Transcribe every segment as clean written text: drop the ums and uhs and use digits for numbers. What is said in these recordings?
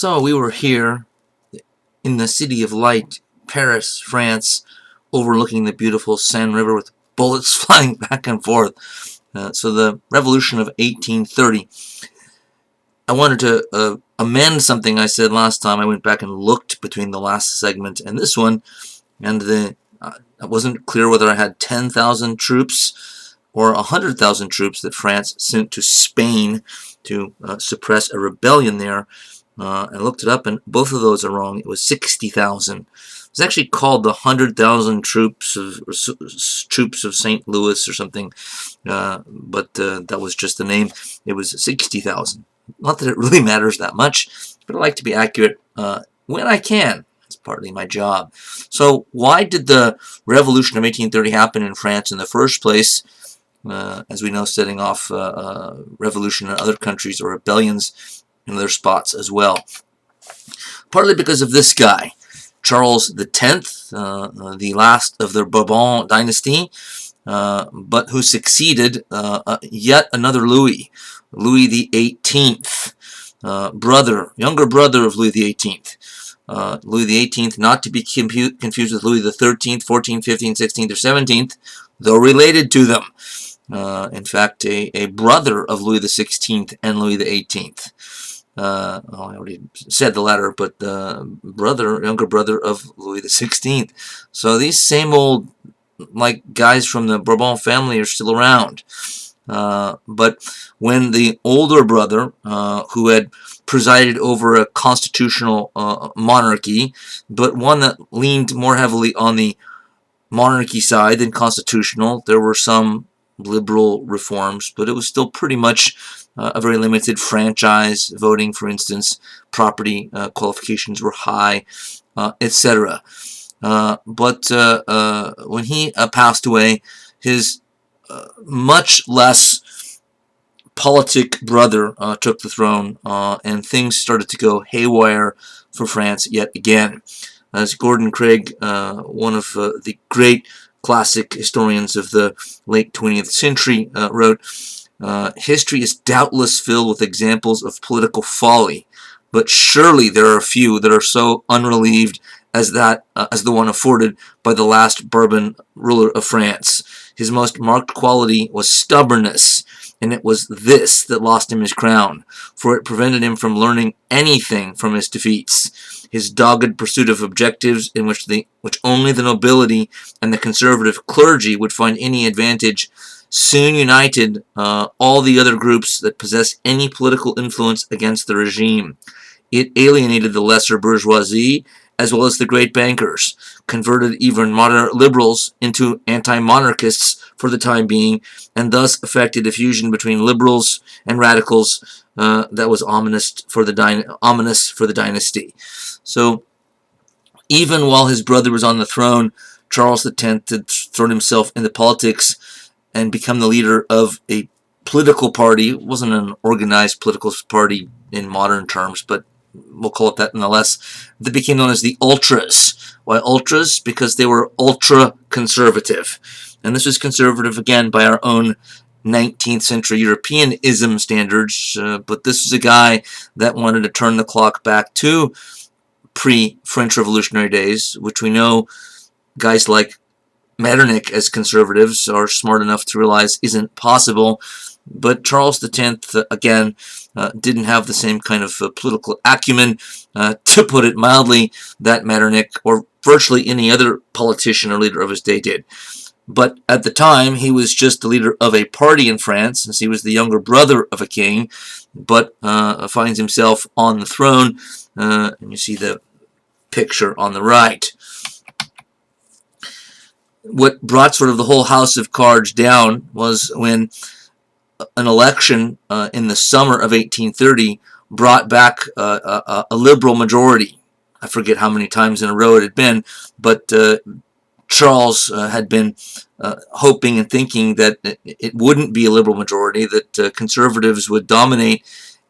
So we were here in the City of Light, Paris, France, overlooking the beautiful Seine River with bullets flying back and forth. So the Revolution of 1830. I wanted to amend something I said last time. I went back and looked between the last segment and this one, and I wasn't clear whether I had 10,000 troops or 100,000 troops that France sent to Spain to suppress a rebellion there. I looked it up, and both of those are wrong. It was 60,000. It's actually called the 100,000 troops of St. Louis or something, but that was just the name. It was 60,000. Not that it really matters that much, but I like to be accurate when I can. It's partly my job. So why did the Revolution of 1830 happen in France in the first place? As we know, setting off revolution in other countries or rebellions in other spots as well. Partly because of this guy, Charles X, the last of the Bourbon dynasty, but who succeeded yet another Louis, Louis XVIII, younger brother of Louis XVIII. Louis XVIII, not to be confused with Louis XIII, 14th, 15th, 16th, or 17th, though related to them. In fact, a brother of Louis XVI and Louis XVIII. I already said the latter, but younger brother of Louis XVI. So these same old, guys from the Bourbon family are still around. But when the older brother, who had presided over a constitutional monarchy, but one that leaned more heavily on the monarchy side than constitutional, there were some liberal reforms, but it was still pretty much a very limited franchise voting, for instance. Property qualifications were high, etc. But when he passed away, his much less politic brother took the throne, and things started to go haywire for France yet again. As Gordon Craig, one of the great classic historians of the late 20th century, wrote, history is doubtless filled with examples of political folly, but surely there are a few that are so unrelieved as the one afforded by the last Bourbon ruler of France. His most marked quality was stubbornness, and it was this that lost him his crown, for it prevented him from learning anything from his defeats. His dogged pursuit of objectives in which only the nobility and the conservative clergy would find any advantage soon united all the other groups that possess any political influence against the regime. It alienated the lesser bourgeoisie as well as the great bankers, converted even moderate liberals into anti-monarchists for the time being, and thus effected a fusion between liberals and radicals that was ominous for the dynasty. So, even while his brother was on the throne, Charles X had thrown himself into politics and become the leader of a political party. It wasn't an organized political party in modern terms, but we'll call it that nonetheless. That became known as the Ultras. Why Ultras? Because they were ultra-conservative. And this was conservative, again, by our own 19th century Europeanism standards, but this was a guy that wanted to turn the clock back to pre-French Revolutionary days, which we know guys like Metternich as conservatives are smart enough to realize isn't possible. But Charles X, again, didn't have the same kind of political acumen, to put it mildly, that Metternich or virtually any other politician or leader of his day did. But at the time, he was just the leader of a party in France, since he was the younger brother of a king, but finds himself on the throne, and you see the picture on the right. What brought sort of the whole house of cards down was when an election in the summer of 1830 brought back a liberal majority. I forget how many times in a row it had been, but Charles had been hoping and thinking that it wouldn't be a liberal majority, that conservatives would dominate,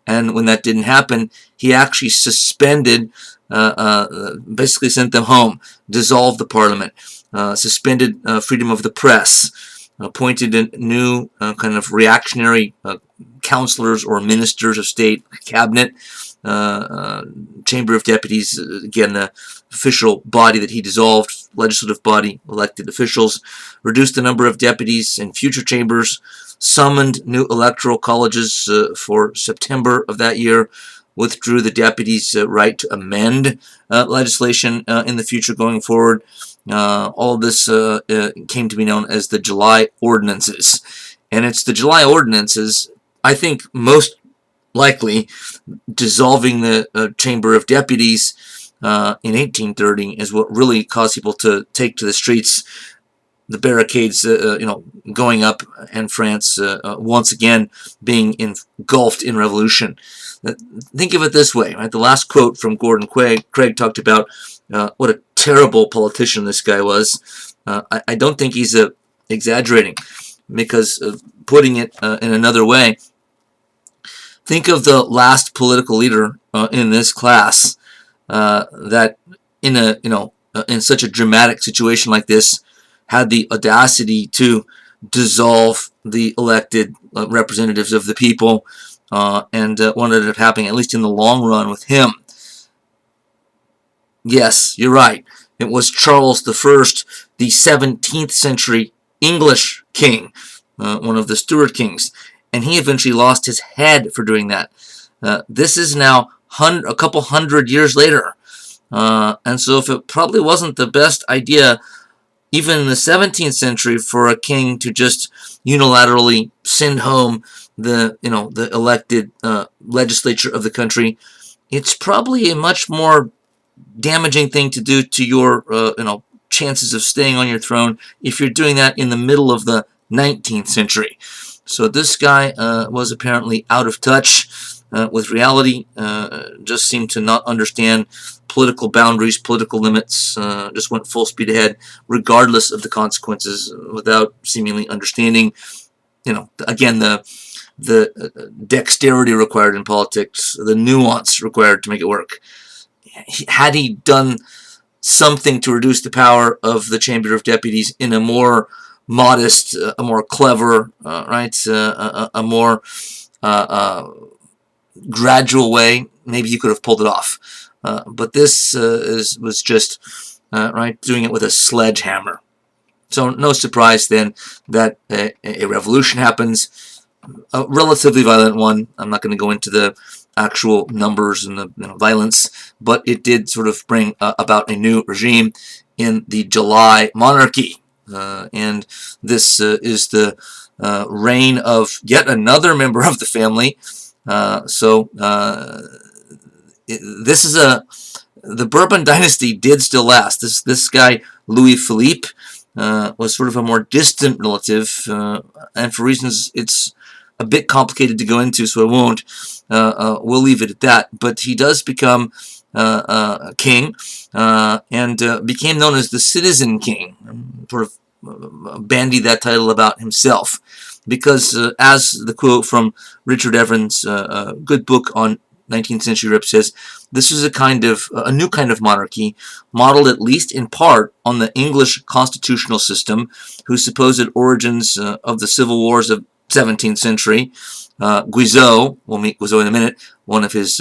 and when that didn't happen, he actually suspended, basically sent them home, dissolved the parliament, suspended freedom of the press, appointed a new kind of reactionary counselors or ministers of state cabinet, Chamber of Deputies, again, the official body that he dissolved, legislative body, elected officials, reduced the number of deputies in future chambers, summoned new electoral colleges for September of that year, withdrew the deputies' right to amend legislation in the future going forward. All of this came to be known as the July Ordinances. And it's the July Ordinances, I think, most likely dissolving the Chamber of Deputies in 1830 is what really caused people to take to the streets, the barricades, going up, and France once again being engulfed in revolution. Think of it this way, right? The last quote from Gordon Craig talked about what a terrible politician this guy was. I don't think he's exaggerating, because putting it in another way, think of the last political leader in this class that in such a dramatic situation like this had the audacity to dissolve the elected representatives of the people, and what ended up happening, at least in the long run, with him. Yes, you're right. It was Charles I, the 17th century English king, one of the Stuart kings, and he eventually lost his head for doing that. This is now a couple hundred years later, and so if it probably wasn't the best idea, even in the 17th century, for a king to just unilaterally send home the elected legislature of the country, it's probably a much more damaging thing to do to your chances of staying on your throne if you're doing that in the middle of the 19th century. So this guy was apparently out of touch with reality, just seemed to not understand political boundaries, political limits, just went full speed ahead regardless of the consequences, without seemingly understanding, again, the dexterity required in politics, the nuance required to make it work. Had he done something to reduce the power of the Chamber of Deputies in a more modest, a more clever, a more gradual way, maybe he could have pulled it off. But this was just doing it with a sledgehammer. So no surprise then that a revolution happens, a relatively violent one. I'm not going to go into the actual numbers and the violence, but it did sort of bring about a new regime in the July monarchy. And this is the reign of yet another member of the family. This is the Bourbon dynasty did still last. This guy, Louis Philippe, was sort of a more distant relative, and for reasons it's a bit complicated to go into, so I won't. We'll leave it at that. But he does become king, and became known as the Citizen King. Sort of bandied that title about himself, because as the quote from Richard Evans' good book on 19th century Europe says, this is a new kind of monarchy, modeled at least in part on the English constitutional system, whose supposed origins of the civil wars of 17th century. Quiso, we'll meet Quiso in a minute, one of his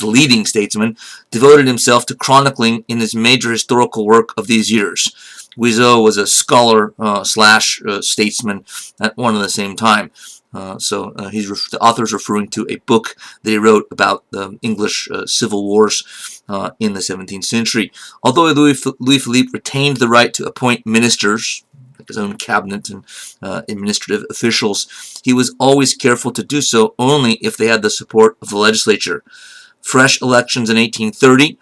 leading statesmen, devoted himself to chronicling in his major historical work of these years. Quiso was a scholar slash statesman at one and the same time. The author's referring to a book that he wrote about the English civil wars in the 17th century. Although Louis Philippe retained the right to appoint ministers, like his own cabinet and administrative officials, he was always careful to do so only if they had the support of the legislature. Fresh elections in 1830,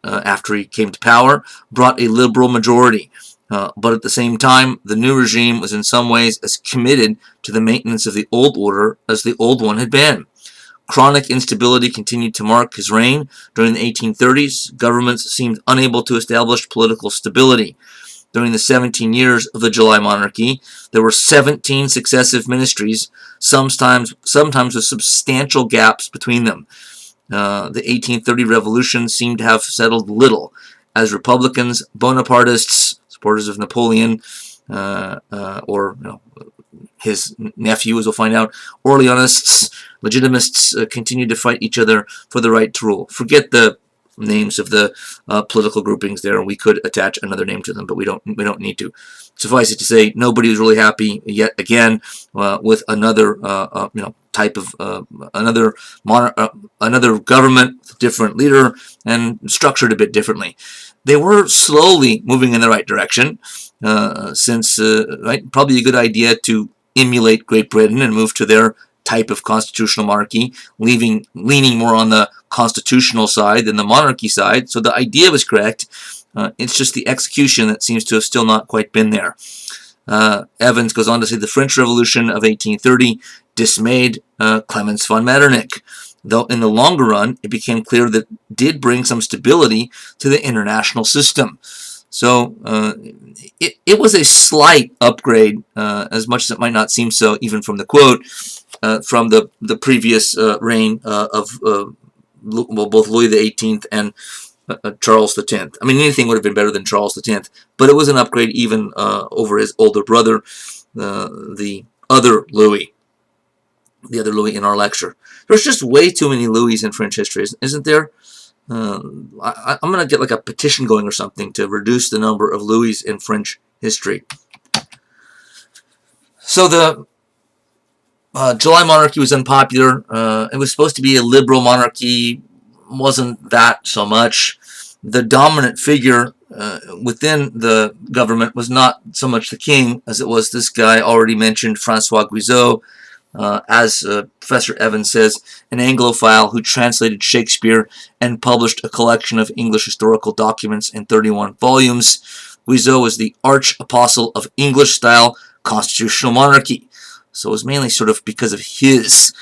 after he came to power, brought a liberal majority. But at the same time, the new regime was in some ways as committed to the maintenance of the old order as the old one had been. Chronic instability continued to mark his reign. During the 1830s, governments seemed unable to establish political stability. During the 17 years of the July monarchy, there were 17 successive ministries, sometimes with substantial gaps between them. The 1830 revolution seemed to have settled little, as Republicans, Bonapartists, supporters of Napoleon, or his nephew, as we'll find out. Orleanists, Legitimists continued to fight each other for the right to rule. Forget the names of the political groupings there. We could attach another name to them, but we don't need to. Suffice it to say, nobody was really happy yet again with another type of another government, different leader, and structured a bit differently. They were slowly moving in the right direction, since probably a good idea to emulate Great Britain and move to their type of constitutional monarchy, leaning more on the constitutional side than the monarchy side. So the idea was correct. It's just the execution that seems to have still not quite been there. Evans goes on to say the French Revolution of 1830 dismayed Clemens von Metternich, though in the longer run it became clear that it did bring some stability to the international system. So it was a slight upgrade, as much as it might not seem so, even from the quote, from the previous reign of both Louis XVIII and Charles X. I mean, anything would have been better than Charles X, but it was an upgrade even over his older brother, the other Louis in our lecture. There's just way too many Louis in French history, isn't there? I'm going to get like a petition going or something to reduce the number of Louis in French history. So the July monarchy was unpopular. It was supposed to be a liberal monarchy. Wasn't that so much. The dominant figure within the government was not so much the king as it was this guy already mentioned, Francois Quiso, as Professor Evans says, an Anglophile who translated Shakespeare and published a collection of English historical documents in 31 volumes. Quiso was the arch-apostle of English-style constitutional monarchy. So it was mainly sort of because of his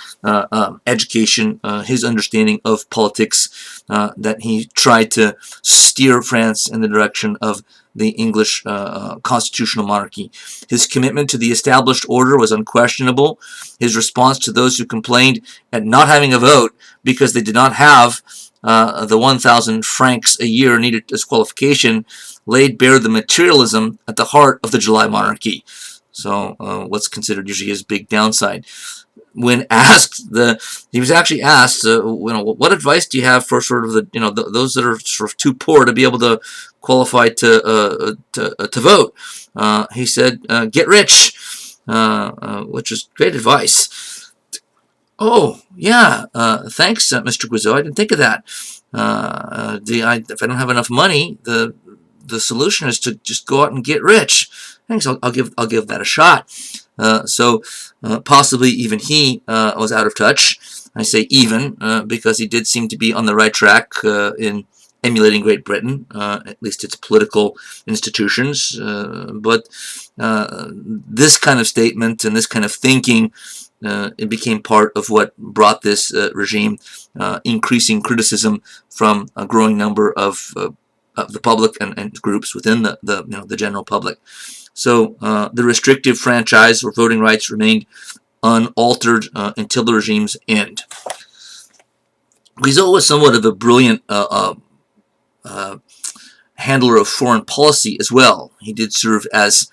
education, his understanding of politics, that he tried to steer France in the direction of the English constitutional monarchy. His commitment to the established order was unquestionable. His response to those who complained at not having a vote because they did not have the 1,000 francs a year needed as qualification laid bare the materialism at the heart of the July monarchy. So what's considered usually his big downside. When asked, he was actually asked, what advice do you have for sort of the those that are sort of too poor to be able to qualify to vote? He said, get rich, which is great advice. Oh yeah, thanks, Mr. Quiso. I didn't think of that. If I don't have enough money, the solution is to just go out and get rich. Thanks, I'll give that a shot. So possibly even he was out of touch. I say even because he did seem to be on the right track in emulating Great Britain, at least its political institutions. But this kind of statement and this kind of thinking, it became part of what brought this regime increasing criticism from a growing number of the public and groups within the general public. So the restrictive franchise or voting rights remained unaltered until the regime's end. Quiso was somewhat of a brilliant handler of foreign policy as well. He did serve as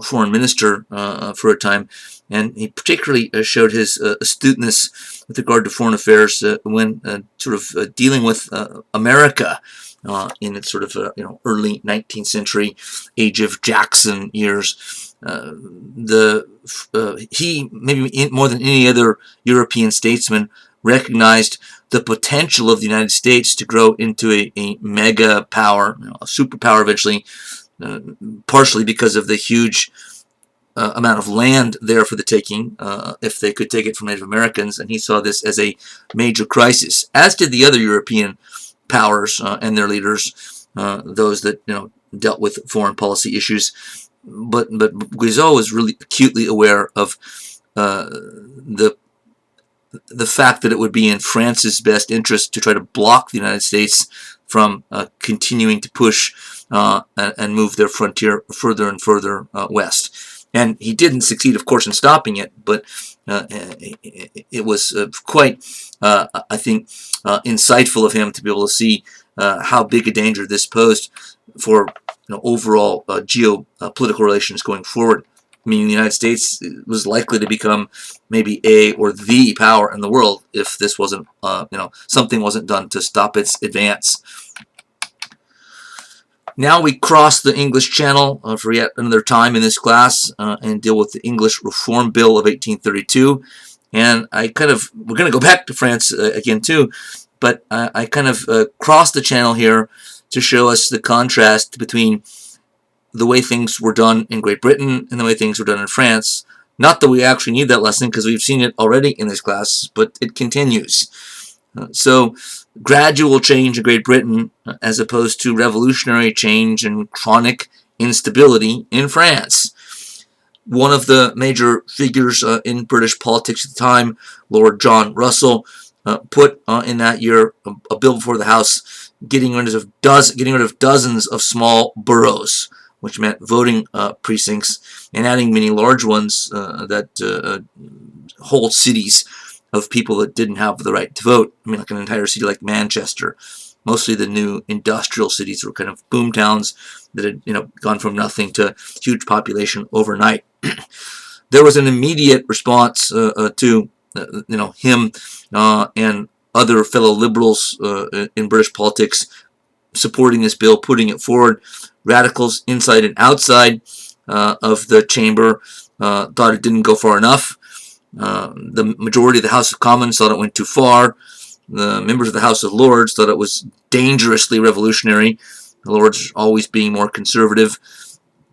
foreign minister for a time, and he particularly showed his astuteness with regard to foreign affairs when sort of dealing with America in its sort of early 19th century age of Jackson years. He, maybe more than any other European statesman, recognized the potential of the United States to grow into a mega power, a superpower eventually, partially because of the huge amount of land there for the taking, if they could take it from Native Americans, and he saw this as a major crisis, as did the other European powers and their leaders, those that dealt with foreign policy issues. But Quiso was really acutely aware of the fact that it would be in France's best interest to try to block the United States from continuing to push and move their frontier further and further west. And he didn't succeed, of course, in stopping it, but it was quite, I think, insightful of him to be able to see how big a danger this posed for overall geopolitical relations going forward. meaning the United States was likely to become maybe a or the power in the world if this wasn't, something wasn't done to stop its advance. Now we cross the English Channel for yet another time in this class and deal with the English Reform Bill of 1832. And we're going to go back to France again too, but I kind of crossed the channel here to show us the contrast between the way things were done in Great Britain and the way things were done in France. Not that we actually need that lesson because we've seen it already in this class, but it continues. So gradual change in Great Britain as opposed to revolutionary change and chronic instability in France. One of the major figures in British politics at the time, Lord John Russell, put in that year a bill before the House getting rid of dozens of small boroughs, which meant voting precincts, and adding many large ones that whole cities of people that didn't have the right to vote. I mean, like an entire city like Manchester. Mostly the new industrial cities were kind of boom towns that had gone from nothing to huge population overnight. There was an immediate response to him and other fellow liberals in British politics supporting this bill, putting it forward. Radicals inside and outside of the chamber thought it didn't go far enough. The majority of the House of Commons thought it went too far. The members of the House of Lords thought it was dangerously revolutionary. The Lords always being more conservative,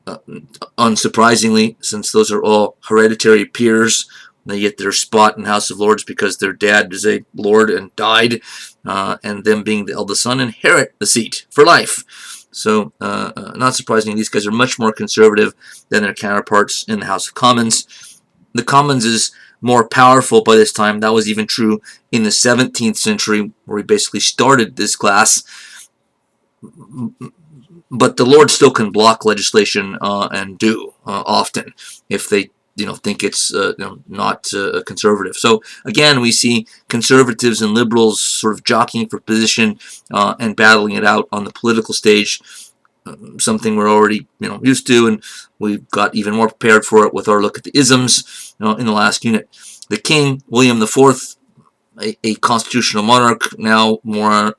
unsurprisingly, since those are all hereditary peers. They get their spot in the House of Lords because their dad is a lord and died, and them being the eldest son inherit the seat for life. So, not surprisingly, these guys are much more conservative than their counterparts in the House of Commons. The Commons is more powerful by this time. That was even true in the 17th century, where we basically started this class. But the Lords still can block legislation and do often if they think it's not conservative. So again, we see conservatives and liberals sort of jockeying for position and battling it out on the political stage. Something we're already used to, and we've got even more prepared for it with our look at the isms in the last unit. The King, William IV, a constitutional monarch, now more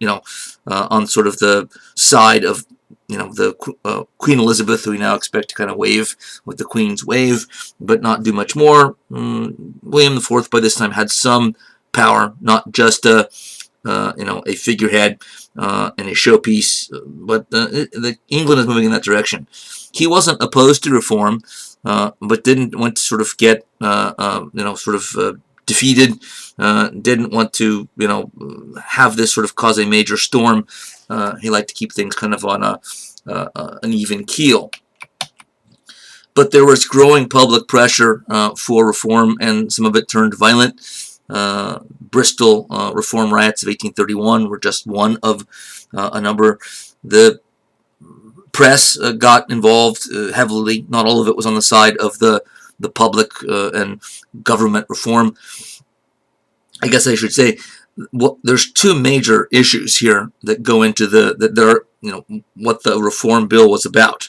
on sort of the side of the Queen Elizabeth, who we now expect to kind of wave with the Queen's wave, but not do much more. William IV by this time had some power, not just a figurehead and a showpiece, but England is moving in that direction. He wasn't opposed to reform, but didn't want to sort of get defeated. Didn't want to have this sort of cause a major storm. He liked to keep things kind of on an even keel. But there was growing public pressure for reform, and some of it turned violent. Bristol reform riots of 1831 were just one of a number. The press got involved heavily. Not all of it was on the side of the public and government reform. I guess I should say, there's two major issues here that go into what the reform bill was about.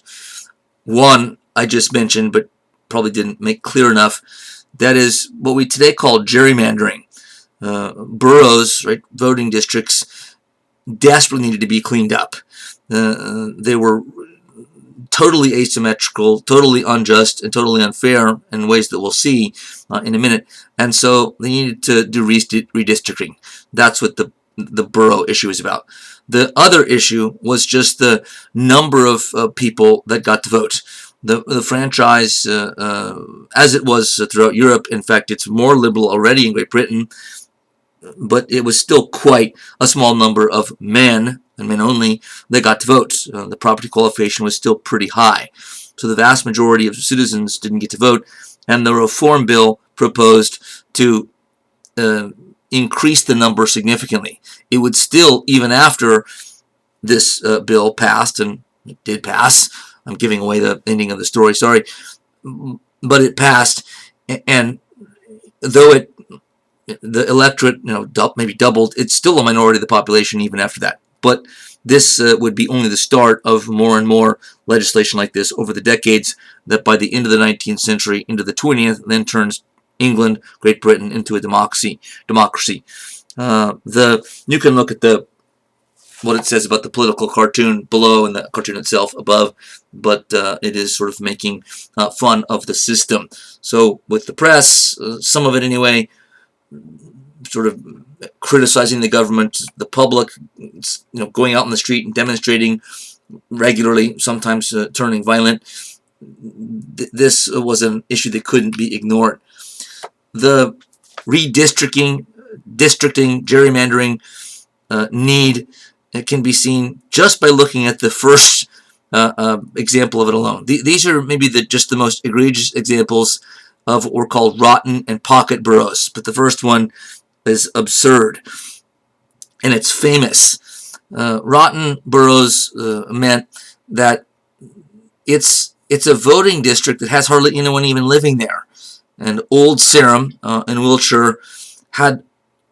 One I just mentioned, but probably didn't make clear enough. That is what we today call gerrymandering. Boroughs, right, voting districts, desperately needed to be cleaned up. They were totally asymmetrical, totally unjust, and totally unfair in ways that we'll see in a minute. And so they needed to do redistricting. That's what the borough issue is about. The other issue was just the number of people that got to vote. The franchise, as it was throughout Europe, in fact, it's more liberal already in Great Britain, but it was still quite a small number of men, and men only, that got to vote. The property qualification was still pretty high. So the vast majority of citizens didn't get to vote, and the reform bill proposed to increase the number significantly. It would still, even after this bill passed, and it did pass, I'm giving away the ending of the story, sorry, but it passed, and though the electorate maybe doubled, it's still a minority of the population even after that. But this would be only the start of more and more legislation like this over the decades that by the end of the 19th century into the 20th then turns England, Great Britain into a democracy. You can look at what it says about the political cartoon below and the cartoon itself above, but it is sort of making fun of the system. So with the press, some of it anyway, sort of criticizing the government, the public, going out in the street and demonstrating regularly, sometimes turning violent. This was an issue that couldn't be ignored. The redistricting, gerrymandering need can be seen just by looking at the first example of it alone. These are maybe just the most egregious examples of what were called rotten and pocket boroughs, but the first one is absurd, and it's famous. Rotten boroughs meant that it's a voting district that has hardly anyone even living there. And Old Sarum in Wiltshire had,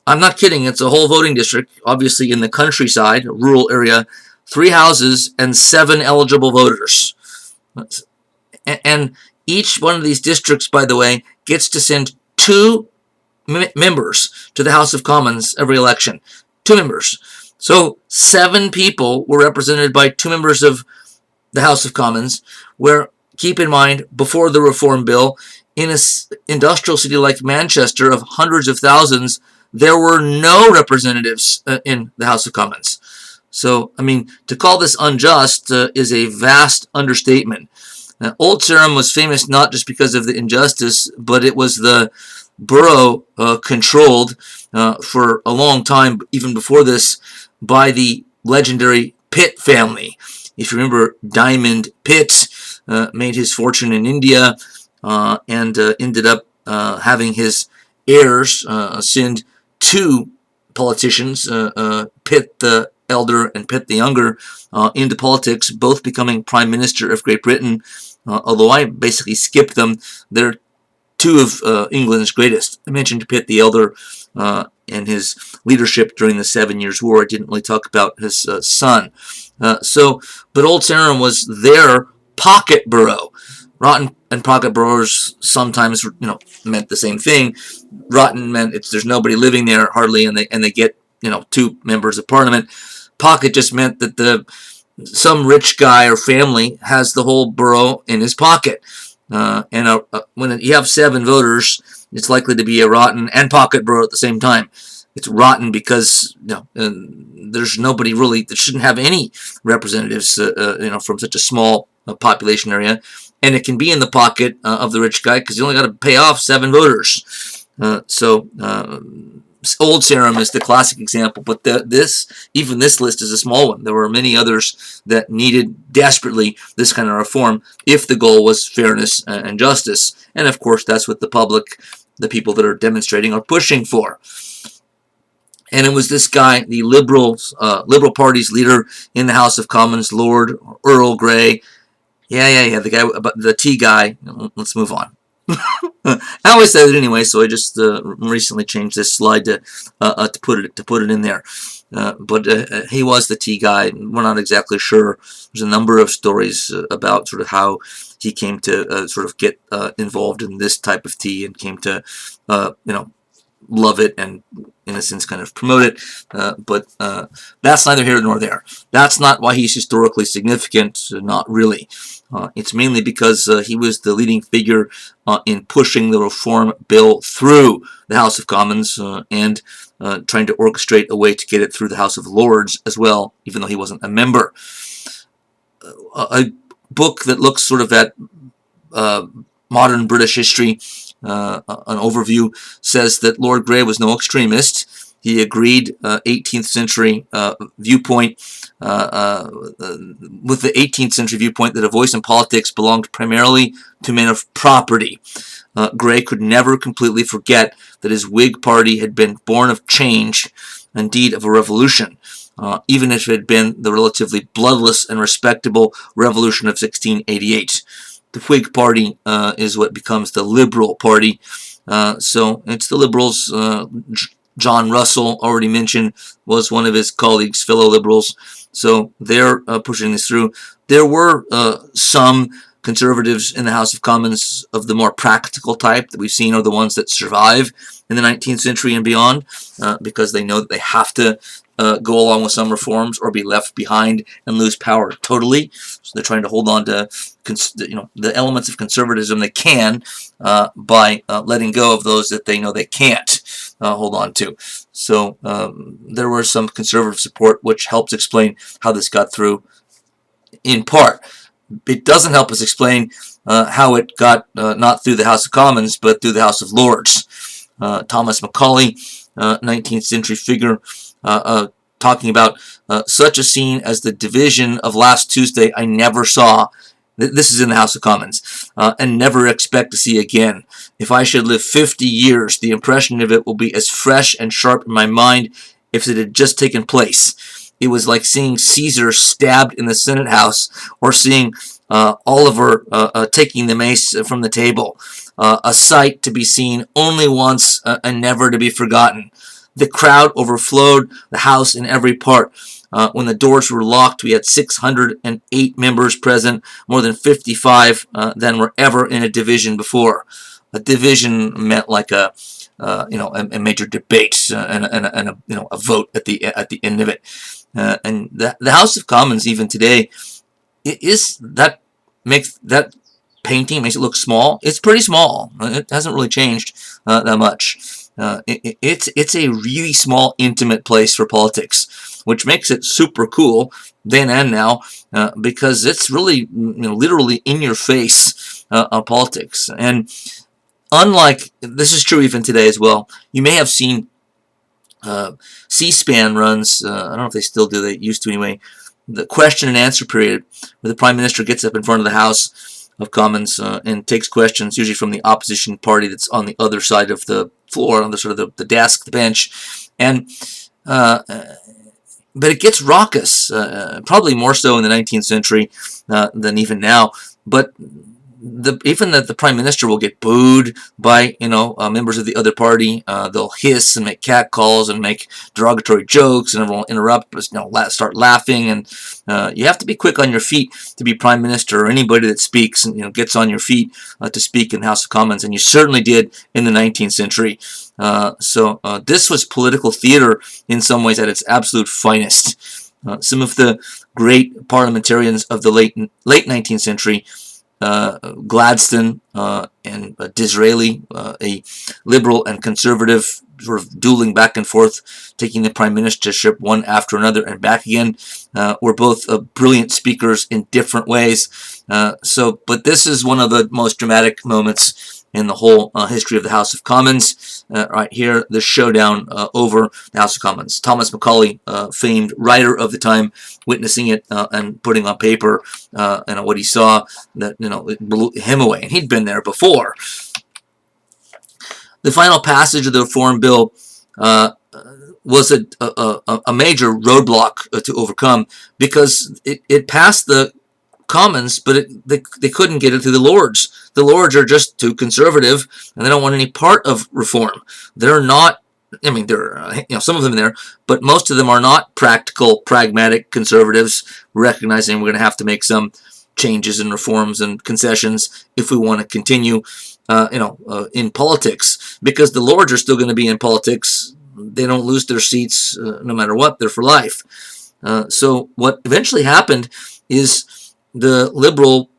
I'm not kidding, it's a whole voting district, obviously in the countryside, a rural area, 3 houses and 7 eligible voters. And each one of these districts, by the way, gets to send 2 members to the House of Commons every election. 2 members. So 7 people were represented by 2 members of the House of Commons, where, keep in mind, before the Reform Bill, in an industrial city like Manchester of hundreds of thousands, there were no representatives in the House of Commons. So, I mean, to call this unjust is a vast understatement. Old Sarum was famous not just because of the injustice, but it was the borough controlled for a long time, even before this, by the legendary Pitt family. If you remember, Diamond Pitt made his fortune in India and ended up having his heirs send 2 politicians, Pitt the Elder and Pitt the Younger, into politics, both becoming Prime Minister of Great Britain. Although I basically skipped them, they're 2 of England's greatest. I mentioned Pitt the Elder and his leadership during the 7 Years' War. I didn't really talk about his son. But Old Sarum was their pocket borough. Rotten and pocket boroughs sometimes, meant the same thing. Rotten meant there's nobody living there hardly, and they get 2 members of parliament. Pocket just meant that some rich guy or family has the whole borough in his pocket. And when you have 7 voters, it's likely to be a rotten and pocket borough at the same time. It's rotten because there's nobody really that shouldn't have any representatives, from such a small population area, and it can be in the pocket of the rich guy because you only got to pay off 7 voters. Old Sarum is the classic example, but this list is a small one. There were many others that needed desperately this kind of reform if the goal was fairness and justice. And of course, that's what the public, the people that are demonstrating, are pushing for. And it was this guy, the Liberal Party's leader in the House of Commons, Lord Earl Grey. Yeah, the guy, the tea guy. Let's move on. I always say it anyway, so I just recently changed this slide to put it in there. But he was the tea guy. We're not exactly sure. There's a number of stories about sort of how he came to sort of get involved in this type of tea and came to love it and, in a sense, kind of promote it. But that's neither here nor there. That's not why he's historically significant. Not really. It's mainly because he was the leading figure in pushing the Reform Bill through the House of Commons and trying to orchestrate a way to get it through the House of Lords as well, even though he wasn't a member. A book that looks sort of at modern British history, an overview, says that Lord Grey was no extremist. He agreed 18th century viewpoint with the 18th century viewpoint that a voice in politics belonged primarily to men of property. Grey could never completely forget that his Whig party had been born of change, indeed of a revolution, even if it had been the relatively bloodless and respectable revolution of 1688. The Whig party is what becomes the Liberal Party. So it's the Liberals John Russell, already mentioned, was one of his colleagues, fellow liberals. So they're pushing this through. There were some conservatives in the House of Commons of the more practical type that we've seen are the ones that survive in the 19th century and beyond, because they know that they have to go along with some reforms or be left behind and lose power totally. So they're trying to hold on to the elements of conservatism they can by letting go of those that they know they can't hold on to. So there was some conservative support, which helps explain how this got through in part. It doesn't help us explain how it got not through the House of Commons, but through the House of Lords. Thomas Macaulay, 19th century figure, talking about such a scene as the division of last Tuesday I never saw. This is in the House of Commons, and never expect to see again. If I should live 50 years, the impression of it will be as fresh and sharp in my mind if it had just taken place. It was like seeing Caesar stabbed in the Senate House, or seeing Oliver taking the mace from the table. A sight to be seen only once and never to be forgotten. The crowd overflowed the house in every part. When the doors were locked, we had 608 members present, more than 55 than were ever in a division before. A division meant like a major debate and a vote at the end of it. And the House of Commons, even today, makes that painting makes it look small. It's pretty small. It hasn't really changed that much. It's a really small, intimate place for politics, which makes it super cool then and now, because it's really, literally in your face politics. And unlike, this is true even today as well, you may have seen C-SPAN runs, I don't know if they still do, they used to anyway, the question and answer period, where the Prime Minister gets up in front of the House of Commons and takes questions, usually from the opposition party that's on the other side of the floor, on the sort of the desk, the bench, and but it gets raucous, probably more so in the 19th century than even now. But even the Prime Minister will get booed by members of the other party. They'll hiss and make catcalls and make derogatory jokes, and everyone will interrupt, start laughing. And you have to be quick on your feet to be Prime Minister, or anybody that speaks and gets on your feet to speak in the House of Commons. And you certainly did in the 19th century. So this was political theater in some ways at its absolute finest. Some of the great parliamentarians of the late 19th century, Gladstone and Disraeli, a liberal and conservative, sort of dueling back and forth, taking the prime ministership one after another and back again, were both brilliant speakers in different ways. But this is one of the most dramatic moments in the whole history of the House of Commons. Right here, the showdown over the House of Commons. Thomas Macaulay, famed writer of the time, witnessing it and putting on paper what he saw, that it blew him away, and he'd been there before. The final passage of the Reform Bill was a major roadblock to overcome, because it passed the Commons, but they couldn't get it through the Lords. The Lords are just too conservative, and they don't want any part of reform. They're not, there are some of them there, but most of them are not practical, pragmatic conservatives, recognizing we're going to have to make some changes and reforms and concessions if we want to continue, in politics, because the Lords are still going to be in politics. They don't lose their seats no matter what. They're for life. So what eventually happened is the Liberal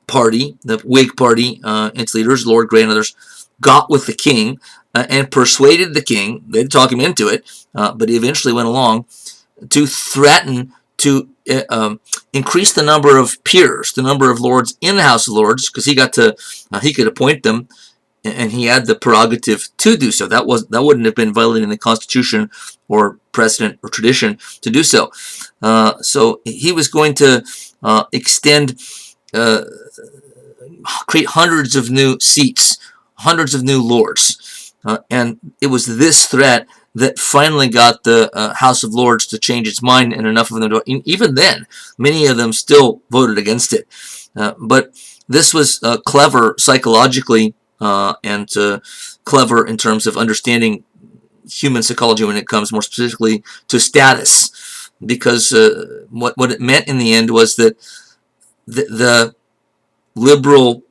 Party, the Whig Party, its leaders, Lord Grey and others, got with the king and persuaded the king, they'd talk him into it, but he eventually went along, to threaten to increase the number of peers, the number of lords in the House of Lords, because he could appoint them, and he had the prerogative to do so. That wouldn't have been violating the Constitution or precedent or tradition to do so. So he was going to create hundreds of new seats, hundreds of new lords, and it was this threat that finally got the House of Lords to change its mind, and enough of them to, even then, many of them still voted against it. But this was clever psychologically, and clever in terms of understanding human psychology when it comes more specifically to status, because what it meant in the end was that the liberal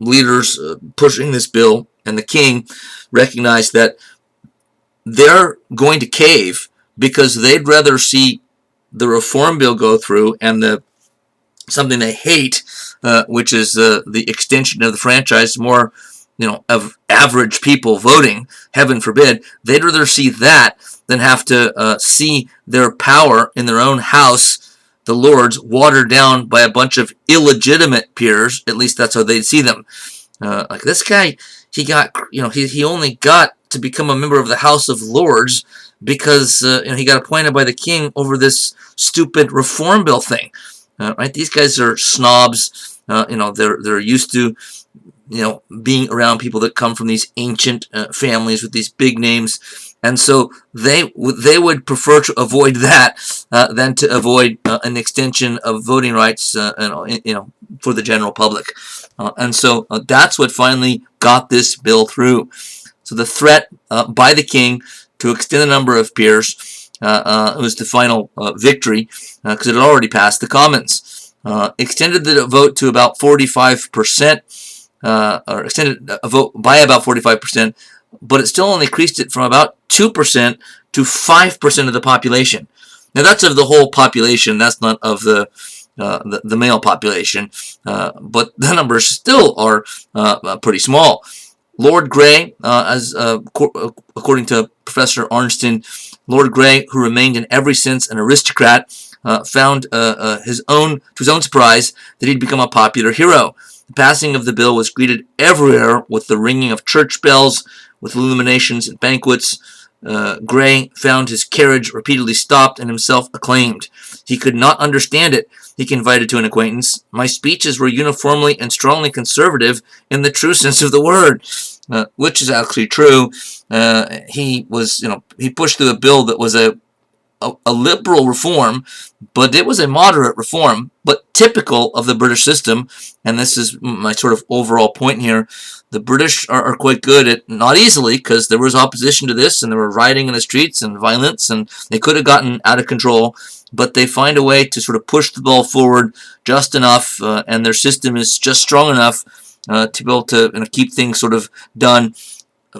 leaders pushing this bill and the king recognized that they're going to cave because they'd rather see the reform bill go through and something they hate, which is the extension of the franchise, more of average people voting, heaven forbid. They'd rather see that than have to see their power in their own house, the Lords, watered down by a bunch of illegitimate peers. At least that's how they'd see them. Like this guy, he only got to become a member of the House of Lords because he got appointed by the king over this stupid reform bill thing. Right? These guys are snobs. They're used to being around people that come from these ancient families with these big names, and so they would prefer to avoid that than to avoid an extension of voting rights, for the general public. And so that's what finally got this bill through. So the threat by the king to extend the number of peers was the final victory, because it had already passed the Commons. Extended the vote to about 45%, or extended a vote by about 45%, but it still only increased it from about 2% to 5% of the population. Now that's of the whole population. That's not of the male population, but the numbers still are pretty small. Lord Grey, according to Professor Arnston, Lord Grey, who remained in every sense an aristocrat, found to his own surprise that he'd become a popular hero. The passing of the bill was greeted everywhere with the ringing of church bells, with illuminations and banquets. Grey found his carriage repeatedly stopped and himself acclaimed. He could not understand it. He confided to an acquaintance, "My speeches were uniformly and strongly conservative in the true sense of the word," which is actually true. He pushed through a bill that was a liberal reform, but it was a moderate reform, but typical of the British system. And this is my sort of overall point here. The British are quite good at, not easily, because there was opposition to this, and there were rioting in the streets and violence, and they could have gotten out of control, but they find a way to sort of push the ball forward just enough, and their system is just strong enough to be able to keep things sort of done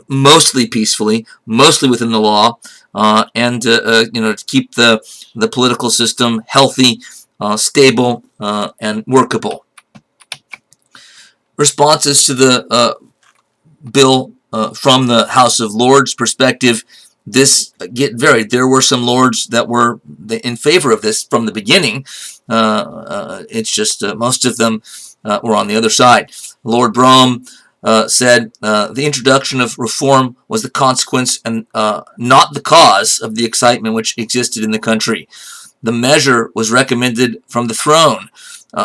mostly peacefully, mostly within the law, and to keep the political system healthy, stable, and workable. Responses to the bill from the House of Lords perspective, this get varied. There were some lords that were in favor of this from the beginning. It's just most of them were on the other side. Lord Brougham said the introduction of reform was the consequence and not the cause of the excitement which existed in the country. The measure was recommended from the throne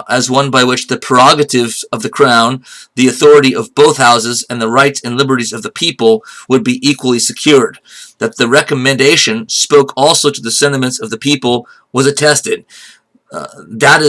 as one by which the prerogatives of the crown, the authority of both houses, and the rights and liberties of the people would be equally secured. That the recommendation spoke also to the sentiments of the people was attested. That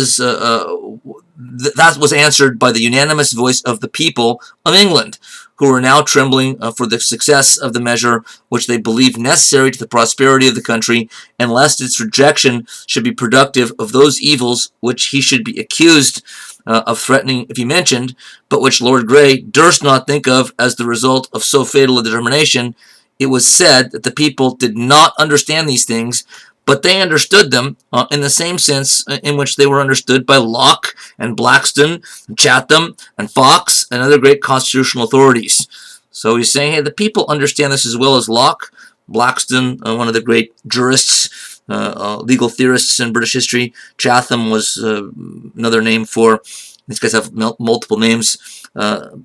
was answered by the unanimous voice of the people of England, who were now trembling for the success of the measure which they believed necessary to the prosperity of the country, and lest its rejection should be productive of those evils which he should be accused of threatening if he mentioned, but which Lord Grey durst not think of as the result of so fatal a determination. It was said that the people did not understand these things, but they understood them in the same sense in which they were understood by Locke and Blackstone and Chatham and Fox and other great constitutional authorities. So he's saying, hey, the people understand this as well as Locke, Blackstone, one of the great jurists, legal theorists in British history. Chatham was another name for, these guys have multiple names.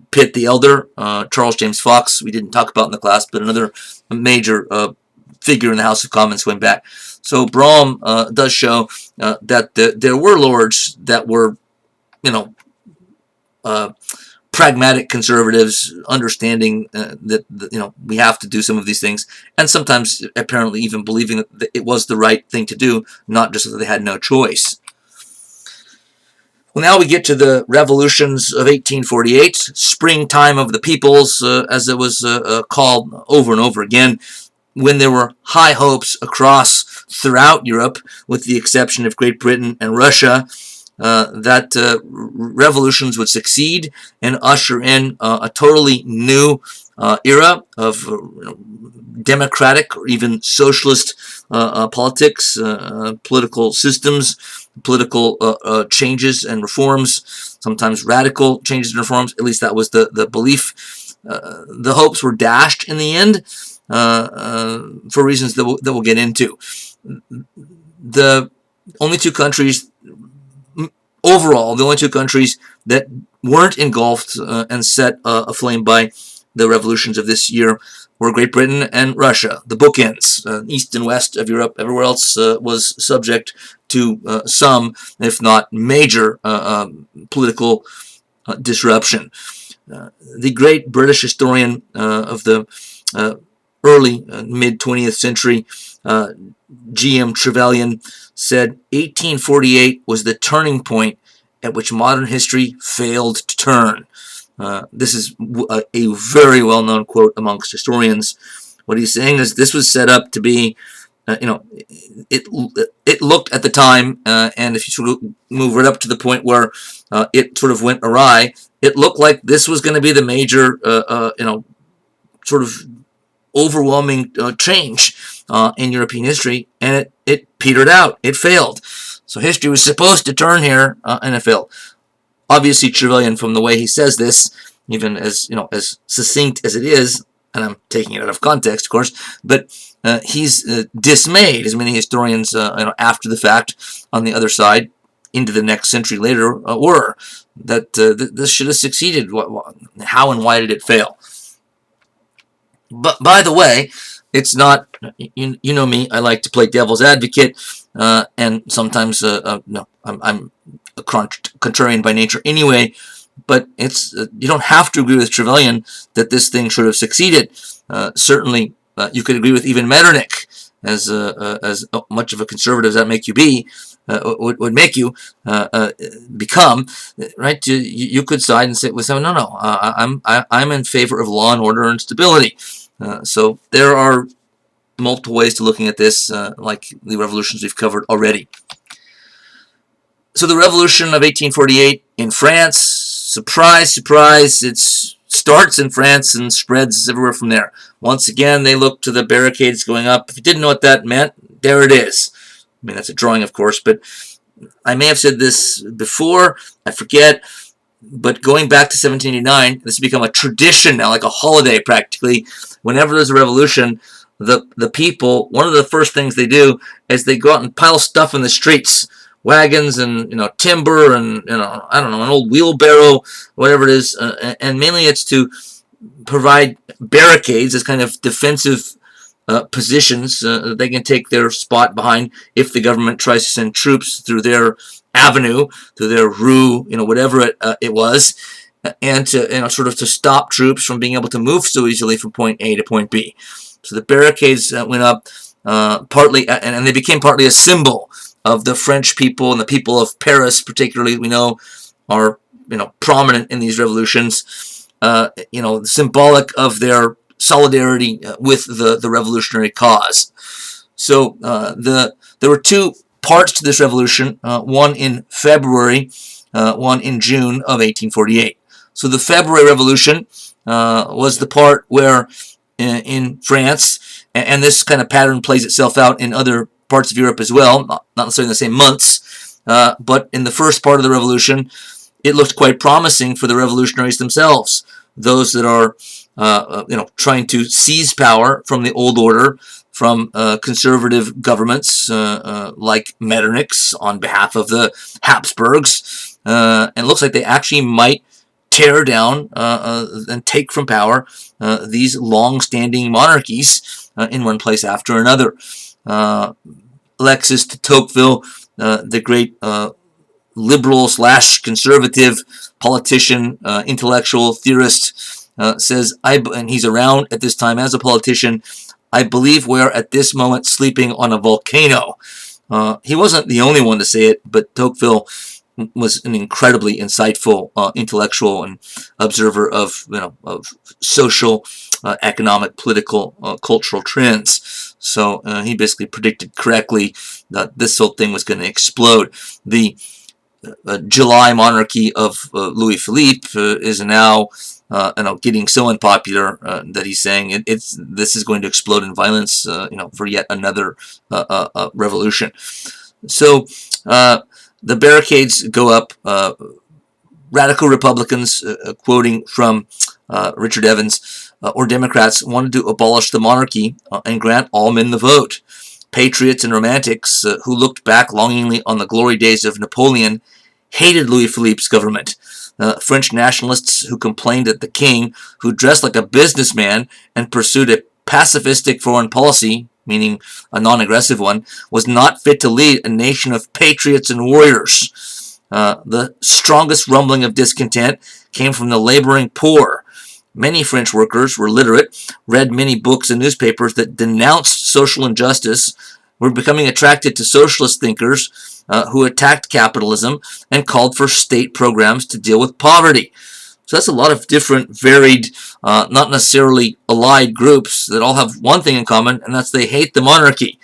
Pitt the Elder, Charles James Fox, we didn't talk about in the class, but another major figure in the House of Commons went back. So Brougham does show that there were lords that were, pragmatic conservatives, understanding that we have to do some of these things, and sometimes apparently even believing that it was the right thing to do, not just that they had no choice. Well, now we get to the revolutions of 1848, springtime of the peoples, as it was called over and over again. when there were high hopes throughout Europe, with the exception of Great Britain and Russia, that revolutions would succeed and usher in a totally new era of democratic or even socialist politics, political systems, political changes and reforms, sometimes radical changes and reforms. At least that was the belief. The hopes were dashed in the end for reasons that we'll get into. The only two countries overall, the only two countries that weren't engulfed and set aflame by the revolutions of this year were Great Britain and Russia, the bookends. East and west of Europe, everywhere else was subject to some, if not major, political disruption. The great British historian of the early mid-20th century, G.M. Trevelyan, said 1848 was the turning point at which modern history failed to turn. This is a very well-known quote amongst historians. What he's saying is this was set up to be, it looked at the time, and if you sort of move right up to the point where it sort of went awry, it looked like this was going to be the major, sort of overwhelming change in European history, and it petered out. It failed. So history was supposed to turn here, and it failed. Obviously, Trevelyan, from the way he says this, even as as succinct as it is, and I'm taking it out of context, of course, but he's dismayed, as many historians, after the fact, on the other side, into the next century later, were that this should have succeeded. How and why did it fail? But by the way, it's not, you know me, I like to play devil's advocate, and sometimes no, I'm a contrarian by nature anyway, but it's you don't have to agree with Trevelyan that this thing should have succeeded. Certainly, you could agree with even Metternich, as much of a conservative as that make you be, would make you become, right? You could side and say, no, I'm in favor of law and order and stability. So there are multiple ways to looking at this, like the revolutions we've covered already. So the revolution of 1848 in France, surprise, surprise, it starts in France and spreads everywhere from there. Once again, they look to the barricades going up. If you didn't know what that meant, there it is. I mean, that's a drawing, of course, but I may have said this before, I forget, but going back to 1789, this has become a tradition now, like a holiday practically. Whenever there's a revolution, the people, one of the first things they do is they go out and pile stuff in the streets. Wagons and timber and I don't know, an old wheelbarrow, whatever it is, and mainly it's to provide barricades as kind of defensive positions that they can take their spot behind if the government tries to send troops through their avenue, through their rue, whatever it was, and to sort of to stop troops from being able to move so easily from point A to point B. So the barricades went up partly, and they became partly a symbol of the French people and the people of Paris, particularly, we know, are prominent in these revolutions. Symbolic of their solidarity with the revolutionary cause. So there were two parts to this revolution, one in February, one in June of 1848. So the February Revolution was the part where in France, and this kind of pattern plays itself out in other parts of Europe as well, not necessarily in the same months, but in the first part of the revolution, it looked quite promising for the revolutionaries themselves, those that are trying to seize power from the old order, from conservative governments like Metternich's on behalf of the Habsburgs, and it looks like they actually might tear down and take from power these long-standing monarchies in one place after another. Alexis de Tocqueville, the great liberal/conservative politician, intellectual theorist, says, and he's around at this time as a politician, I believe we're at this moment sleeping on a volcano. He wasn't the only one to say it, but Tocqueville was an incredibly insightful intellectual and observer of of social, economic, political, cultural trends. So he basically predicted correctly that this whole thing was going to explode. The July monarchy of Louis Philippe is now getting so unpopular that he's saying this is going to explode in violence, for yet another revolution. So the barricades go up. Radical Republicans, quoting from Richard Evans, or Democrats, wanted to abolish the monarchy and grant all men the vote. Patriots and romantics who looked back longingly on the glory days of Napoleon hated Louis Philippe's government. French nationalists who complained that the king, who dressed like a businessman and pursued a pacifistic foreign policy, meaning a non-aggressive one, was not fit to lead a nation of patriots and warriors. The strongest rumbling of discontent came from the laboring poor. Many French workers were literate, read many books and newspapers that denounced social injustice, were becoming attracted to socialist thinkers who attacked capitalism and called for state programs to deal with poverty. So that's a lot of different, varied, not necessarily allied groups that all have one thing in common, and that's they hate the monarchy.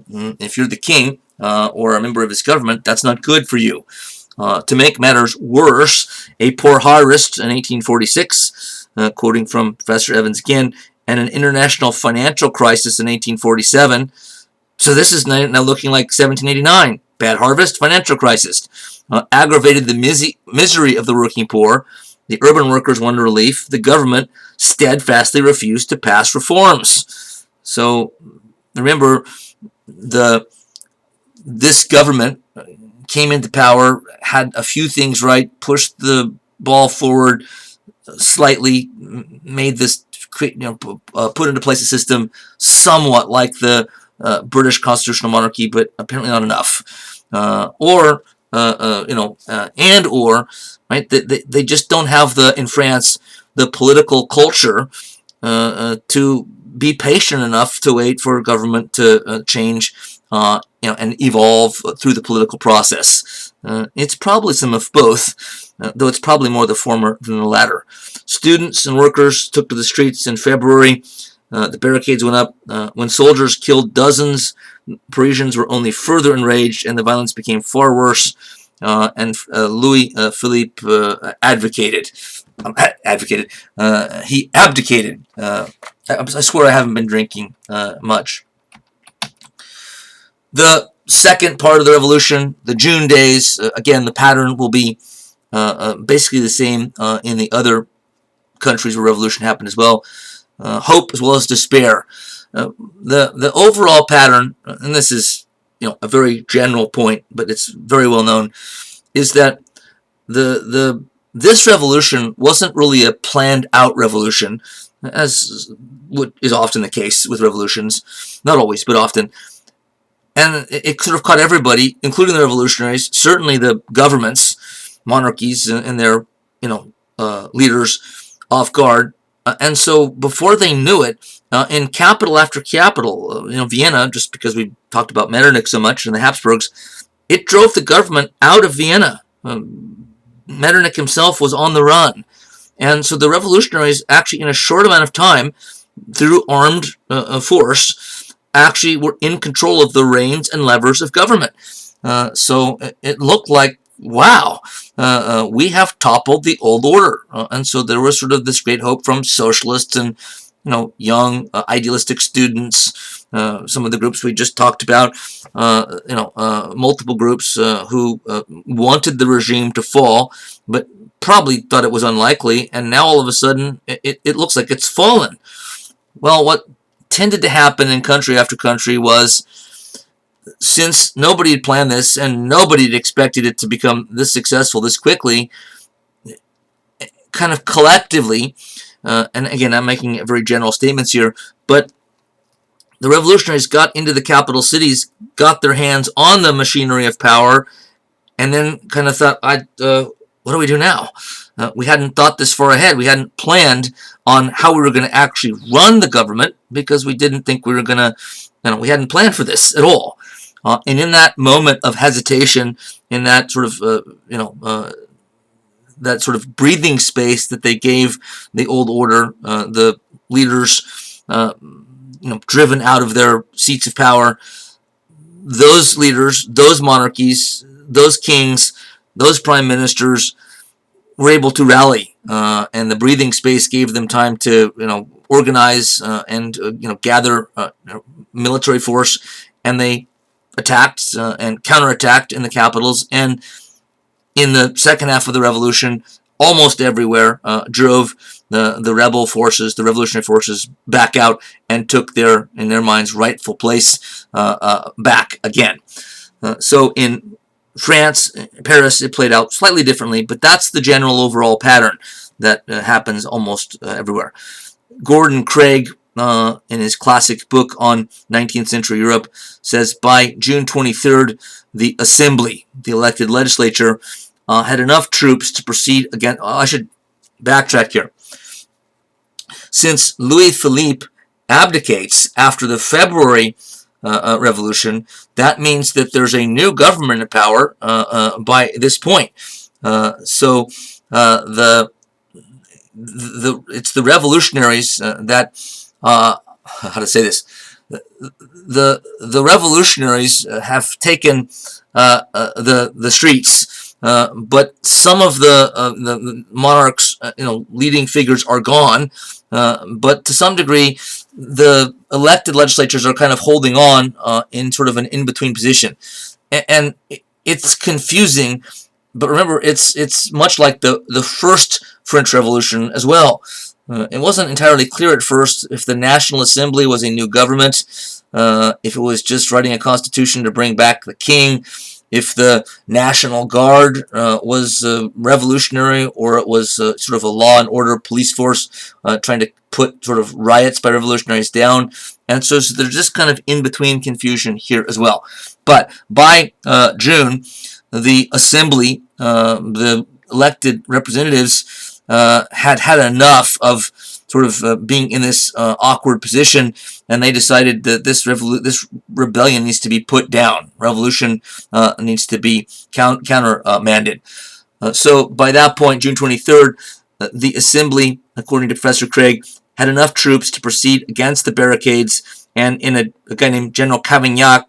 If you're the king or a member of his government, that's not good for you. To make matters worse, a poor harvest in 1846, quoting from Professor Evans again, and an international financial crisis in 1847. So this is now looking like 1789. Bad harvest, financial crisis. Aggravated the misery of the working poor. The urban workers wanted relief. The government steadfastly refused to pass reforms. So remember, this government came into power, had a few things right, pushed the ball forward slightly, made this, put into place a system somewhat like the British constitutional monarchy, but apparently not enough. Right? They just don't have in France the political culture to be patient enough to wait for government to change, and evolve through the political process. It's probably some of both, though it's probably more the former than the latter. Students and workers took to the streets in February. The barricades went up. When soldiers killed dozens, Parisians were only further enraged, and the violence became far worse. And Louis Philippe advocated. He abdicated. I swear I haven't been drinking much. The second part of the revolution, the June days, again, the pattern will be basically the same in the other countries where revolution happened as well. Hope as well as despair. The overall pattern, and this is a very general point, but it's very well known, is that this revolution wasn't really a planned out revolution, as is often the case with revolutions. Not always, but often. And it sort of caught everybody, including the revolutionaries, certainly the governments, monarchies, and their leaders, off guard. And so before they knew it, in capital after capital, Vienna, just because we talked about Metternich so much and the Habsburgs, it drove the government out of Vienna. Metternich himself was on the run. And so the revolutionaries actually, in a short amount of time, through armed force, actually were in control of the reins and levers of government. So it looked like, wow, we have toppled the old order. And so there was sort of this great hope from socialists and young idealistic students, some of the groups we just talked about, multiple groups who wanted the regime to fall, but probably thought it was unlikely, and now all of a sudden it looks like it's fallen. Well, what tended to happen in country after country was, since nobody had planned this and nobody had expected it to become this successful this quickly, kind of collectively, and again, I'm making very general statements here, but the revolutionaries got into the capital cities, got their hands on the machinery of power, and then kind of thought, what do we do now? We hadn't thought this far ahead. We hadn't planned on how we were going to actually run the government, because we didn't think we were going to, we hadn't planned for this at all. And in that moment of hesitation, in that sort of that sort of breathing space that they gave the old order, the leaders, driven out of their seats of power, those leaders, those monarchies, those kings, those prime ministers were able to rally, and the breathing space gave them time to, organize and gather military force, and they attacked and counterattacked in the capitals, and in the second half of the revolution, almost everywhere drove the rebel forces, the revolutionary forces, back out and took their, in their minds, rightful place back again. So in France, Paris, it played out slightly differently, but that's the general overall pattern that happens almost everywhere. Gordon Craig, in his classic book on 19th century Europe, says by June 23rd, the Assembly, the elected legislature, had enough troops to proceed against. I should backtrack here. Since Louis Philippe abdicates after the February revolution, that means that there's a new government in power by this point. So it's the revolutionaries that how to say this. The revolutionaries have taken the streets, but some of the monarchs, leading figures are gone. But to some degree, the elected legislatures are kind of holding on in sort of an in-between position, and it's confusing. But remember, it's much like the first French Revolution as well. It wasn't entirely clear at first if the National Assembly was a new government, if it was just writing a constitution to bring back the king, if the National Guard was revolutionary, or it was sort of a law and order police force trying to put sort of riots by revolutionaries down. And so there's just kind of in-between confusion here as well. But by June, the Assembly, the elected representatives, had enough of sort of being in this awkward position, and they decided that this rebellion needs to be put down. Revolution needs to be countermanded. So by that point, June 23rd, the Assembly, according to Professor Craig, had enough troops to proceed against the barricades, and in a guy named General Cavaignac,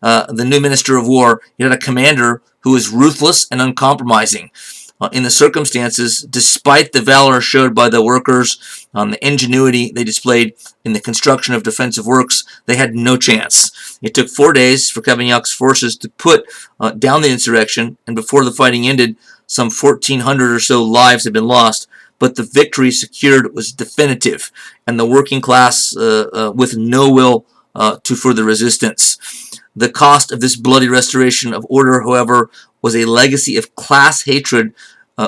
the new Minister of War, he had a commander who was ruthless and uncompromising. In the circumstances, despite the valor showed by the workers, the ingenuity they displayed in the construction of defensive works, they had no chance. It took 4 days for Cavaignac's forces to put down the insurrection, and before the fighting ended, some 1,400 or so lives had been lost, but the victory secured was definitive, and the working class with no will to further resistance. The cost of this bloody restoration of order, however, was a legacy of class hatred,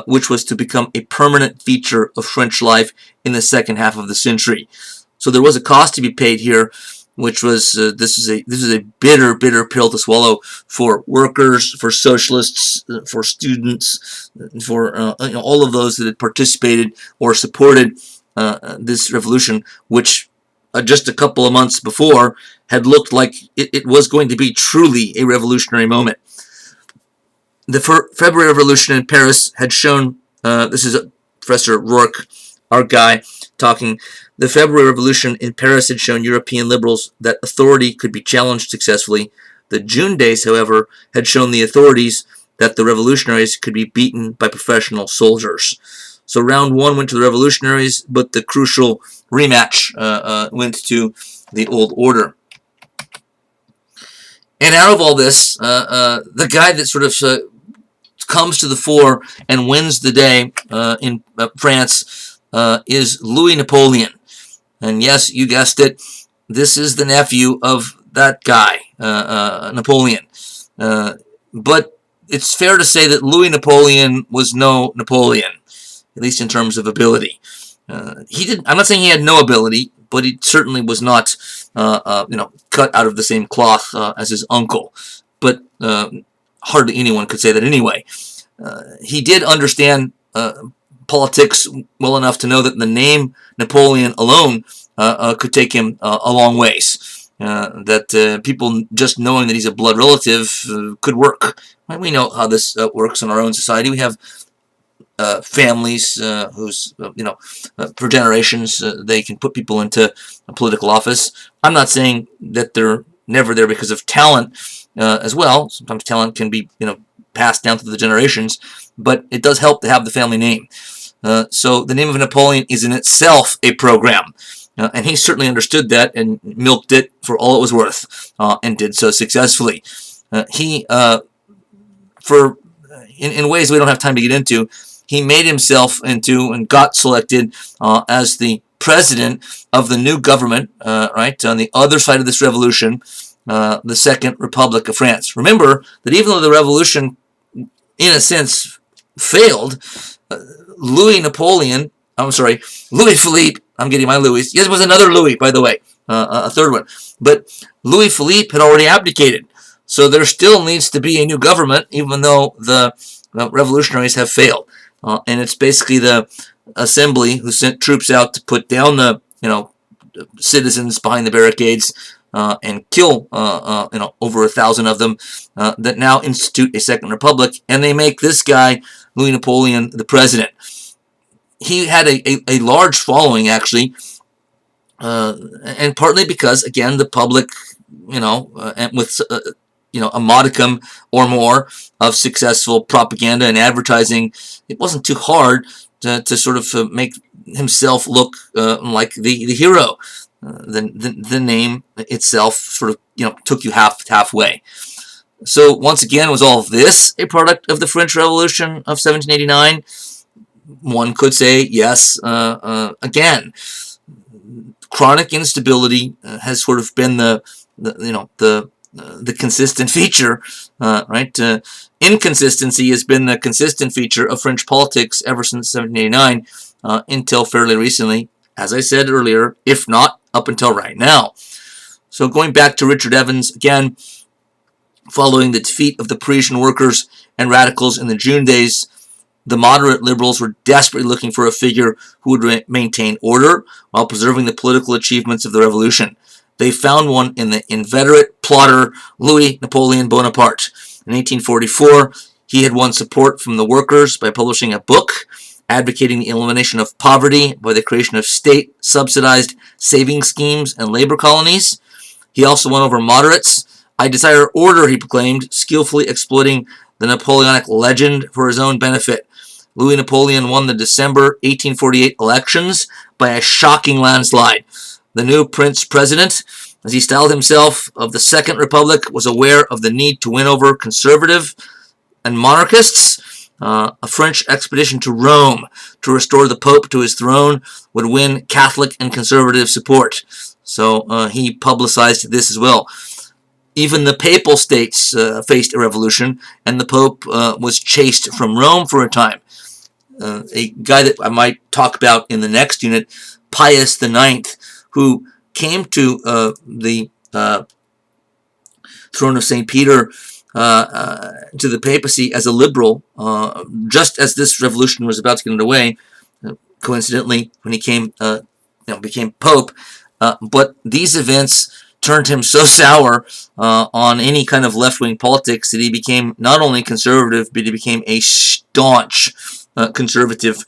which was to become a permanent feature of French life in the second half of the century. So there was a cost to be paid here, which was this is a bitter pill to swallow for workers, for socialists, for students, for all of those that had participated or supported this revolution, which just a couple of months before had looked like it was going to be truly a revolutionary moment. The February Revolution in Paris had shown, this is Professor Rourke, our guy, talking. The February Revolution in Paris had shown European liberals that authority could be challenged successfully. The June days, however, had shown the authorities that the revolutionaries could be beaten by professional soldiers. So round one went to the revolutionaries, but the crucial rematch went to the old order. And out of all this, the guy that sort of comes to the fore and wins the day in France is Louis Napoleon. And yes, you guessed it, this is the nephew of that guy, Napoleon. But it's fair to say that Louis Napoleon was no Napoleon, at least in terms of ability. I'm not saying he had no ability, but he certainly was not, cut out of the same cloth as his uncle. But hardly anyone could say that anyway. He did understand politics well enough to know that the name Napoleon alone could take him a long ways. that people just knowing that he's a blood relative could work. Right? We know how this works in our own society. We have families whose, for generations, they can put people into a political office. I'm not saying that they're never there because of talent as well. Sometimes talent can be, passed down through the generations, but it does help to have the family name. So the name of Napoleon is in itself a program. And he certainly understood that and milked it for all it was worth, and did so successfully. He, in ways we don't have time to get into, he made himself into and got selected as the president of the new government, right, on the other side of this revolution, the Second Republic of France. Remember that even though the revolution, in a sense, failed, Louis Philippe, I'm getting my Louis. Yes, it was another Louis, by the way, a third one. But Louis Philippe had already abdicated. So there still needs to be a new government, even though the revolutionaries have failed. And it's basically the assembly who sent troops out to put down the, citizens behind the barricades and kill, over 1,000 of them, that now institute a second republic, and they make this guy, Louis Napoleon, the president. He had a large following, actually, and partly because, again, the public, and with a modicum or more of successful propaganda and advertising, it wasn't too hard to sort of make himself look like the hero. The name itself sort of took you halfway. So once again, was all of this a product of the French Revolution of 1789? One could say yes. Again, chronic instability has sort of been the consistent feature, right? Inconsistency has been the consistent feature of French politics ever since 1789 until fairly recently, as I said earlier, if not up until right now. So going back to Richard Evans, again, following the defeat of the Parisian workers and radicals in the June days, the moderate liberals were desperately looking for a figure who would maintain order while preserving the political achievements of the revolution. They found one in the inveterate plotter Louis Napoleon Bonaparte. In 1844, he had won support from the workers by publishing a book advocating the elimination of poverty by the creation of state-subsidized saving schemes and labor colonies. He also won over moderates. "I desire order," he proclaimed, skillfully exploiting the Napoleonic legend for his own benefit. Louis Napoleon won the December 1848 elections by a shocking landslide. The new Prince President, as he styled himself, of the Second Republic, was aware of the need to win over conservative and monarchists. A French expedition to Rome to restore the Pope to his throne would win Catholic and conservative support. So he publicized this as well. Even the Papal States faced a revolution, and the Pope was chased from Rome for a time. A guy that I might talk about in the next unit, Pius IX, who came to the throne of St. Peter, to the papacy as a liberal, just as this revolution was about to get underway, coincidentally, when he became Pope. But these events turned him so sour on any kind of left-wing politics that he became not only conservative, but he became a staunch conservative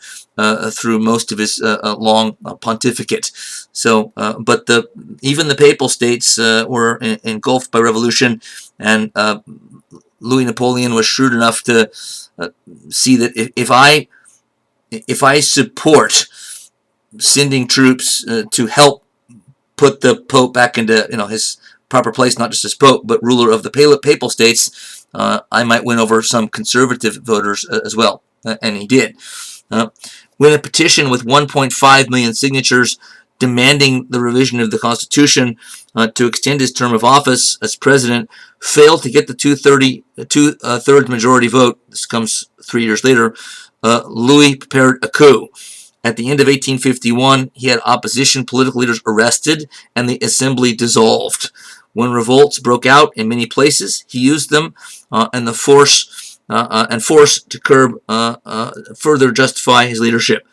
through most of his long pontificate. So, but even the Papal States were engulfed by revolution, and Louis Napoleon was shrewd enough to see that if I support sending troops to help put the Pope back into his proper place, not just as Pope, but ruler of the Papal States, I might win over some conservative voters as well, and he did. When a petition with 1.5 million signatures demanding the revision of the Constitution to extend his term of office as president failed to get the two-thirds majority vote, this comes 3 years later, Louis prepared a coup. At the end of 1851, he had opposition political leaders arrested and the assembly dissolved. When revolts broke out in many places, he used them and force to curb further justify his leadership.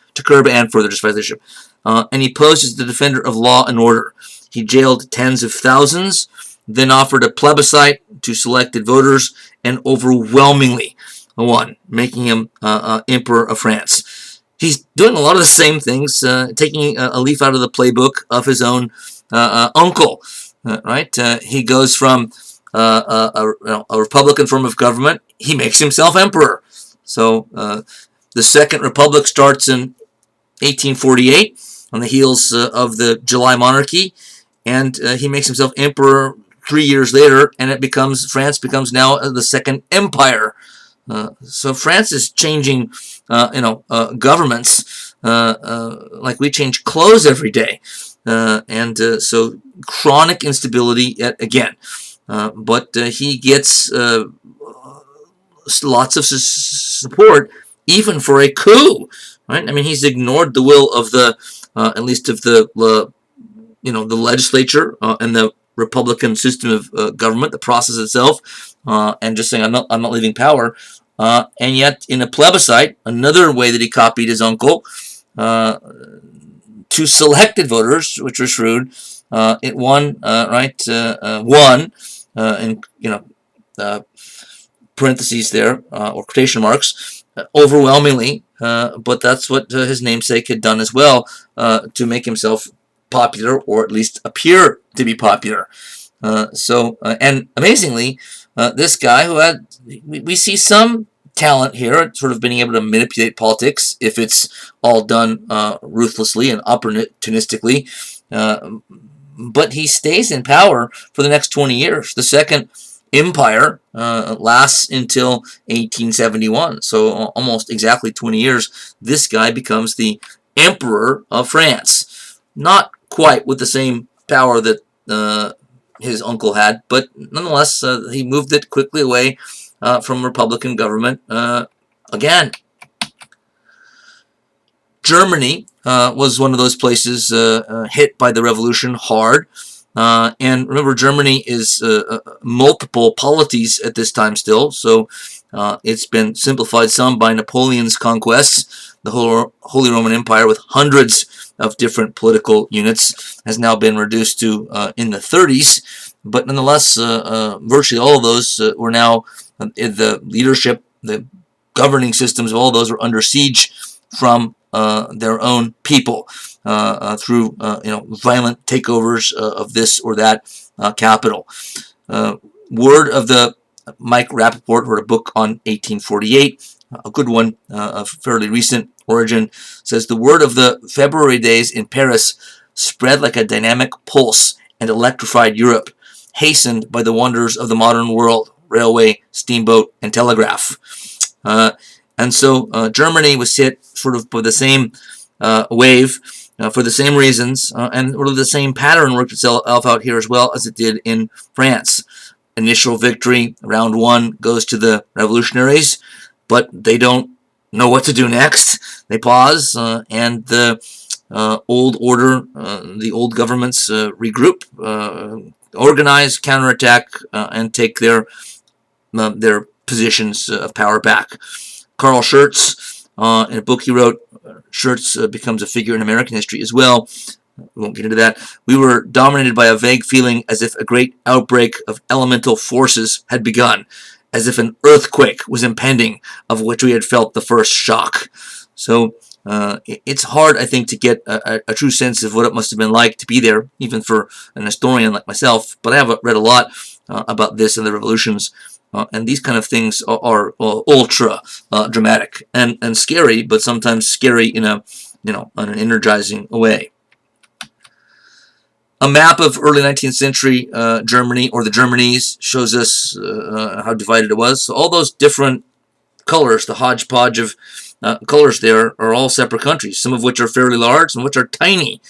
And he posed as the defender of law and order. He jailed tens of thousands, then offered a plebiscite to selected voters, and overwhelmingly won, making him Emperor of France. He's doing a lot of the same things, taking a leaf out of the playbook of his own uncle, right? He goes from a Republican form of government, he makes himself emperor. So the Second Republic starts in 1848 on the heels of the July Monarchy, and he makes himself emperor 3 years later, and France becomes now the Second Empire. So France is changing, governments like we change clothes every day, and so chronic instability yet again. But he gets lots of support, even for a coup. Right? I mean, he's ignored the will of at least of the legislature and the Republican system of government, the process itself, and just saying, I'm not leaving power. And yet, in a plebiscite, another way that he copied his uncle, to selected voters, which was shrewd, it won, won, and parentheses there, or quotation marks, overwhelmingly, but that's what his namesake had done as well, to make himself popular, or at least appear to be popular. And amazingly, this guy who had, we see some talent here at sort of being able to manipulate politics if it's all done ruthlessly and opportunistically, but he stays in power for the next 20 years. The Second Empire lasts until 1871, so almost exactly 20 years. This guy becomes the Emperor of France. Not quite with the same power that his uncle had, but nonetheless, he moved it quickly away from Republican government again. Germany was one of those places hit by the revolution hard. And remember, Germany is multiple polities at this time still, so it's been simplified some by Napoleon's conquests. The Holy Roman Empire, with hundreds of different political units, has now been reduced to in the 30s, but nonetheless, virtually all of those were now, the leadership, the governing systems of all of those were under siege from their own people through violent takeovers of this or that capital. Word of the Mike Rappaport wrote a book on 1848, a good one, of fairly recent origin, says the word of the February days in Paris spread like a dynamic pulse and electrified Europe, hastened by the wonders of the modern world, railway, steamboat, and telegraph. And so Germany was hit sort of by the same wave for the same reasons, and sort of the same pattern worked itself out here as well as it did in France. Initial victory, round one, goes to the revolutionaries, but they don't know what to do next. They pause, and the old order, the old governments regroup, organize, counterattack, and take their positions of power back. Carl Schurz, in a book he wrote, Schurz becomes a figure in American history as well. We won't get into that. We were dominated by a vague feeling as if a great outbreak of elemental forces had begun, as if an earthquake was impending, of which we had felt the first shock. So it's hard, I think, to get a true sense of what it must have been like to be there, even for an historian like myself. But I have read a lot about this and the revolutions. And these kind of things are ultra dramatic and scary, but sometimes scary in an energizing way. A map of early 19th century Germany, or the Germanies, shows us how divided it was. So all those different colors, the hodgepodge of colors there, are all separate countries, some of which are fairly large, some of which are tiny.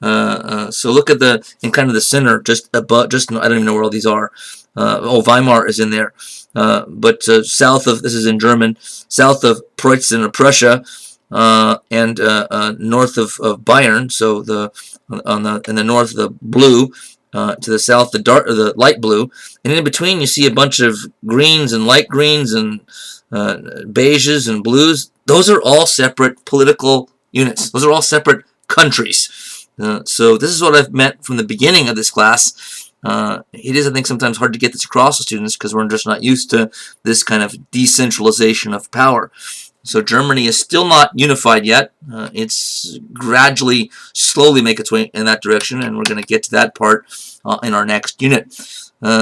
So look at in kind of the center, just above, I don't even know where all these are. Weimar is in there. But south of, this is in German, south of Preußen or Prussia, and north of Bayern, so in the north the blue, to the south the light blue, and in between you see a bunch of greens and light greens and beiges and blues. Those are all separate political units. Those are all separate countries. So this is what I've meant from the beginning of this class. It is, I think, sometimes hard to get this across to students because we're just not used to this kind of decentralization of power. So Germany is still not unified yet. It's gradually, slowly make its way in that direction, and we're going to get to that part in our next unit.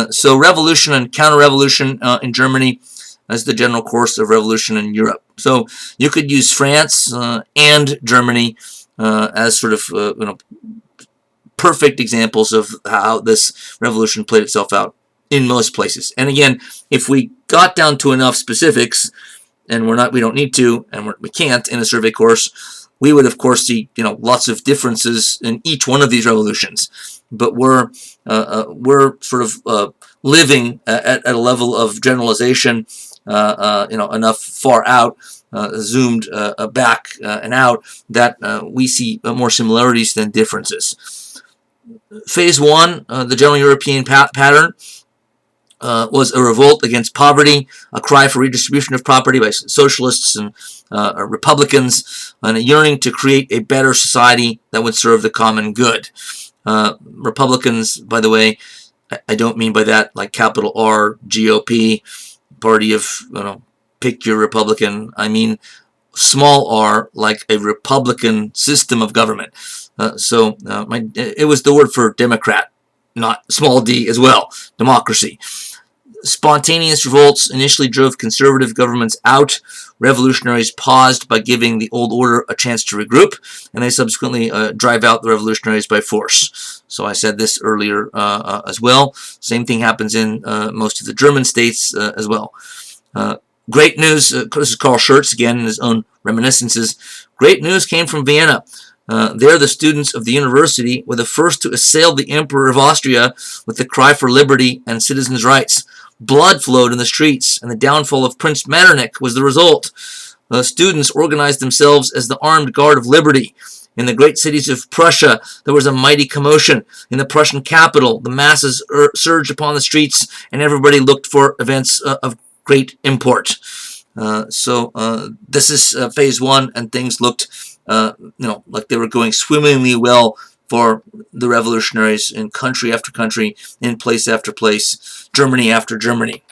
So revolution and counter-revolution in Germany as the general course of revolution in Europe. So you could use France and Germany as sort of perfect examples of how this revolution played itself out in most places. And again, if we got down to enough specifics, and we don't need to, and we can't in a survey course, we would of course see lots of differences in each one of these revolutions. But we're sort of living at a level of generalization, enough far out, zoomed back and out, that we see more similarities than differences. Phase 1, the general European pattern, was a revolt against poverty, a cry for redistribution of property by socialists and Republicans, and a yearning to create a better society that would serve the common good. Republicans, by the way, I don't mean by that like capital R, GOP, party of, pick your Republican. I mean small r, like a Republican system of government. It was the word for Democrat, not small d as well, democracy. Spontaneous revolts initially drove conservative governments out. Revolutionaries paused by giving the old order a chance to regroup, and they subsequently drive out the revolutionaries by force. So I said this earlier as well. Same thing happens in most of the German states as well. Great news, this is Carl Schurz again in his own reminiscences. Great news came from Vienna. There, the students of the university were the first to assail the Emperor of Austria with the cry for liberty and citizens' rights. Blood flowed in the streets, and the downfall of Prince Metternich was the result. Students organized themselves as the armed guard of liberty. In the great cities of Prussia, there was a mighty commotion. In the Prussian capital, the masses surged upon the streets, and everybody looked for events of great import. This is phase 1, and things looked like they were going swimmingly well for the revolutionaries in country after country, in place after place, Germany after Germany.